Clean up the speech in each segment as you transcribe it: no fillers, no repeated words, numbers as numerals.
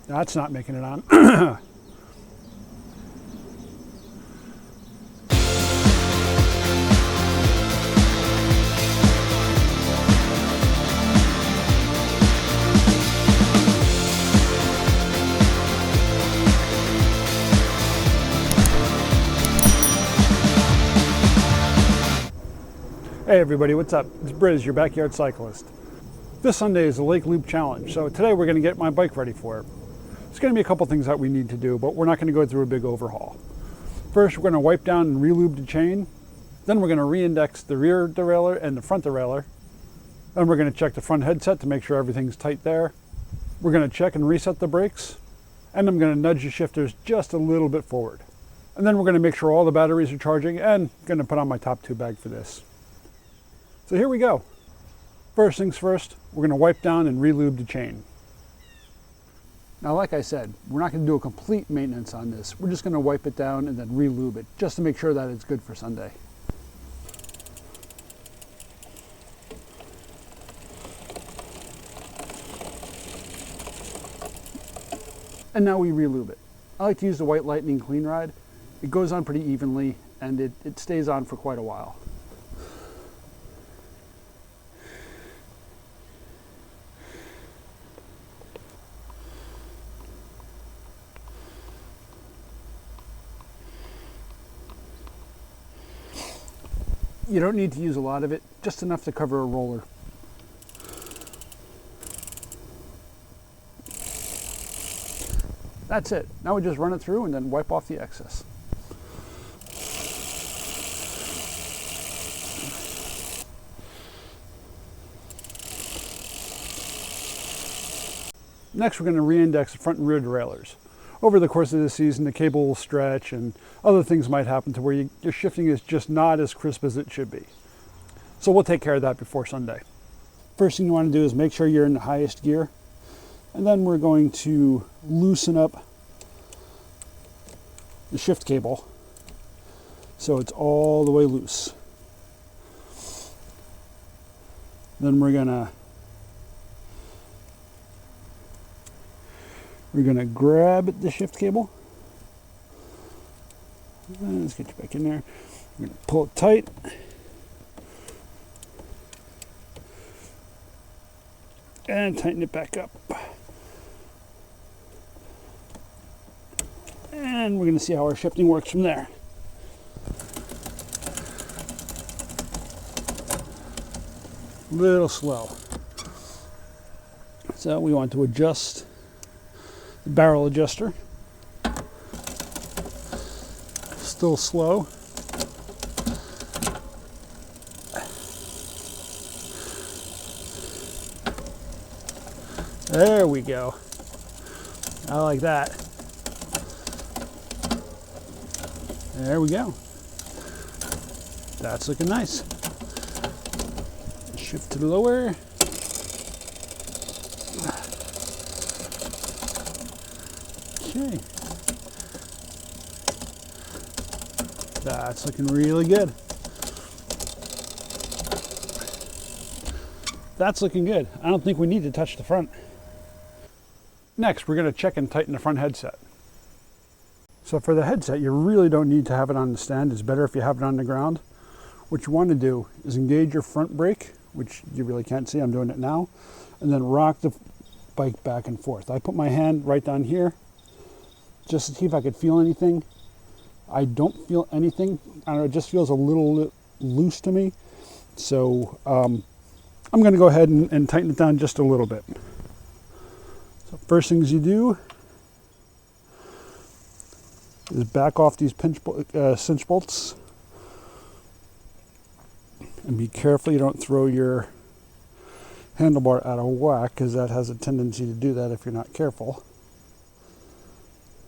That's not making it on. Hey everybody, what's up? It's Briz, your backyard cyclist. This Sunday is the Lake Loop Challenge, so today we're going to get my bike ready for it. There's going to be a couple things that we need to do, but we're not going to go through a big overhaul. First, we're going to wipe down and re-lube the chain. Then we're going to re-index the rear derailleur and the front derailleur. Then we're going to check the front headset to make sure everything's tight there. We're going to check and reset the brakes. And I'm going to nudge the shifters just a little bit forward. And then we're going to make sure all the batteries are charging, and I'm going to put on my top 2 bag for this. So here we go. First things first, we're going to wipe down and re-lube the chain. Now, like I said, we're not going to do a complete maintenance on this. We're just going to wipe it down and then re-lube it, just to make sure that it's good for Sunday. And now we re-lube it. I like to use the White Lightning Clean Ride. It goes on pretty evenly, and it stays on for quite a while. You don't need to use a lot of it, just enough to cover a roller. That's it. Now we just run it through and then wipe off the excess. Next, we're going to re-index the front and rear derailleurs. Over the course of the season, the cable will stretch and other things might happen to where your shifting is just not as crisp as it should be. So we'll take care of that before Sunday. First thing you want to do is make sure you're in the highest gear. And then we're going to loosen up the shift cable so it's all the way loose. Then we're gonna grab the shift cable. Let's get you back in there. We're gonna pull it tight. And tighten it back up. And we're gonna see how our shifting works from there. A little slow. So we want to adjust the barrel adjuster. Still slow. There we go. I like that. There we go. That's looking nice. Shift to the lower. Okay. That's looking really good. That's looking good. I don't think we need to touch the front. Next, we're going to check and tighten the front headset. So for the headset, you really don't need to have it on the stand. It's better if you have it on the ground. What you want to do is engage your front brake, which you really can't see. I'm doing it now. And then rock the bike back and forth. I put my hand right down here just to see if I could feel anything. I don't feel anything. I don't know, it just feels a little loose to me. So I'm going to go ahead and tighten it down just a little bit. So first things you do is back off these cinch bolts. And be careful you don't throw your handlebar out of whack, because that has a tendency to do that if you're not careful.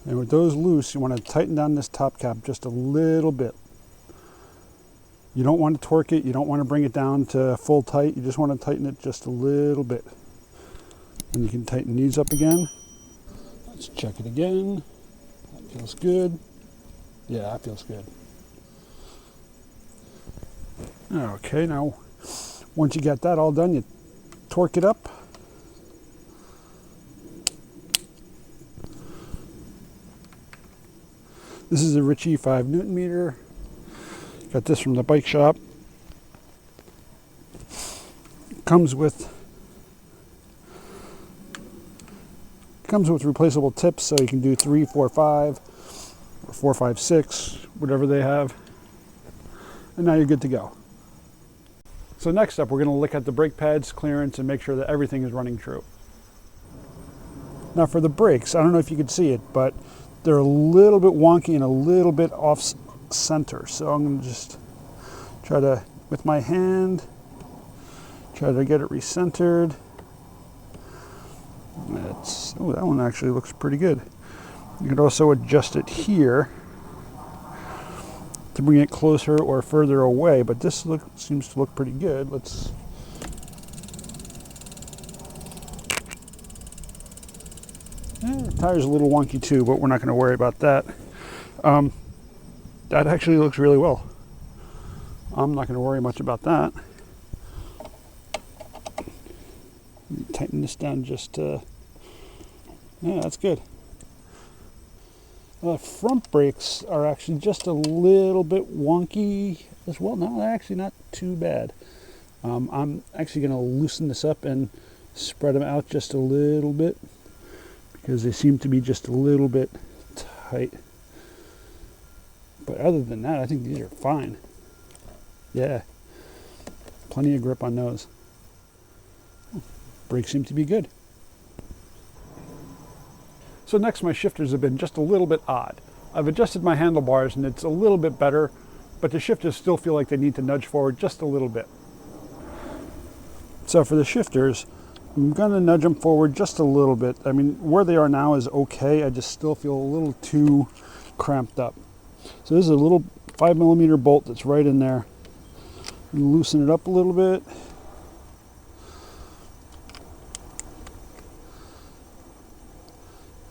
And with those loose, you want to tighten down this top cap just a little bit. You don't want to torque it, you don't want to bring it down to full tight, you just want to tighten it just a little bit. And you can tighten these up again. Let's check it again. That feels good. Yeah, that feels good. Okay, now once you get that all done, you torque it up. This is a Ritchie 5 Newton meter. Got this from the bike shop. Comes with replaceable tips, so you can do 3, 4, 5, or 4, 5, 6, whatever they have. And now you're good to go. So next up, we're going to look at the brake pads, clearance, and make sure that everything is running true. Now for the brakes, I don't know if you can see it, but they're a little bit wonky and a little bit off center. So I'm going to just try to, with my hand, try to get it recentered. Oh, that one actually looks pretty good. You can also adjust it here to bring it closer or further away, but this seems to look pretty good. The tire's a little wonky too, but we're not going to worry about that. That actually looks really well. I'm not going to worry much about that. Tighten this down just yeah, that's good. The front brakes are actually just a little bit wonky as well. No, they're actually not too bad. I'm actually going to loosen this up and spread them out just a little bit because they seem to be just a little bit tight. But other than that, I think these are fine. Yeah, plenty of grip on those. Brakes seem to be good. So next, my shifters have been just a little bit odd. I've adjusted my handlebars and it's a little bit better, but the shifters still feel like they need to nudge forward just a little bit. So for the shifters, I'm going to nudge them forward just a little bit. I mean, where they are now is okay. I just still feel a little too cramped up. So this is a little 5mm bolt that's right in there. Loosen it up a little bit.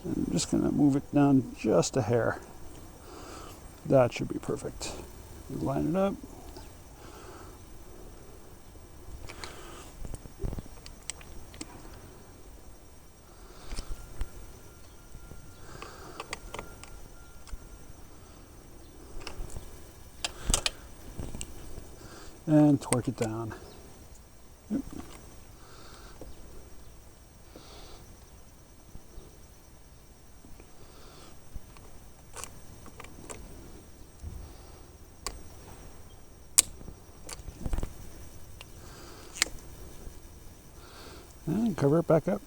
I'm just going to move it down just a hair. That should be perfect. Line it up. And torque it down. Yep. And cover it back up.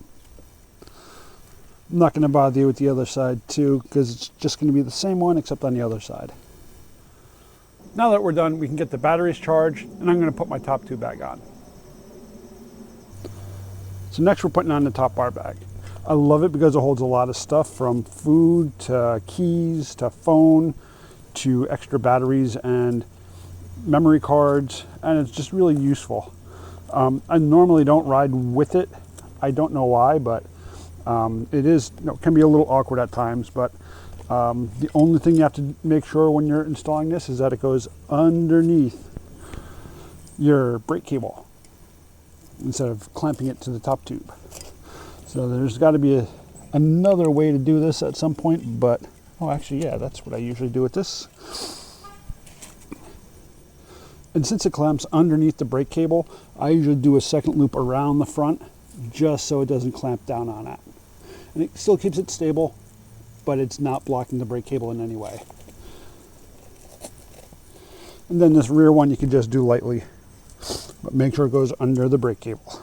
I'm not going to bother you with the other side too, because it's just going to be the same one except on the other side. Now that we're done, we can get the batteries charged, and I'm going to put my top tube bag on. So next we're putting on the top bar bag. I love it because it holds a lot of stuff, from food to keys to phone to extra batteries and memory cards, and it's just really useful. I normally don't ride with it. I don't know why, but it can be a little awkward at times, but the only thing you have to make sure when you're installing this is that it goes underneath your brake cable instead of clamping it to the top tube. So there's got to be another way to do this at some point, but actually, yeah, that's what I usually do with this. And since it clamps underneath the brake cable, I usually do a second loop around the front just so it doesn't clamp down on it. And it still keeps it stable, but it's not blocking the brake cable in any way. And then this rear one you can just do lightly, but make sure it goes under the brake cable.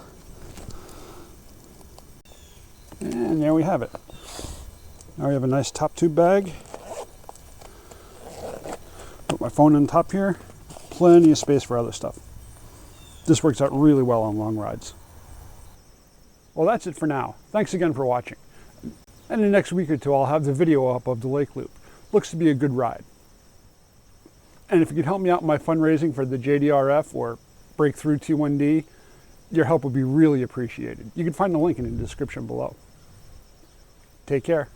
And there we have it. Now we have a nice top tube bag. Put my phone on top here. Plenty of space for other stuff. This works out really well on long rides. Well, that's it for now. Thanks again for watching. And in the next week or two, I'll have the video up of the Lake Loop. Looks to be a good ride. And if you could help me out in my fundraising for the JDRF or Breakthrough T1D, your help would be really appreciated. You can find the link in the description below. Take care.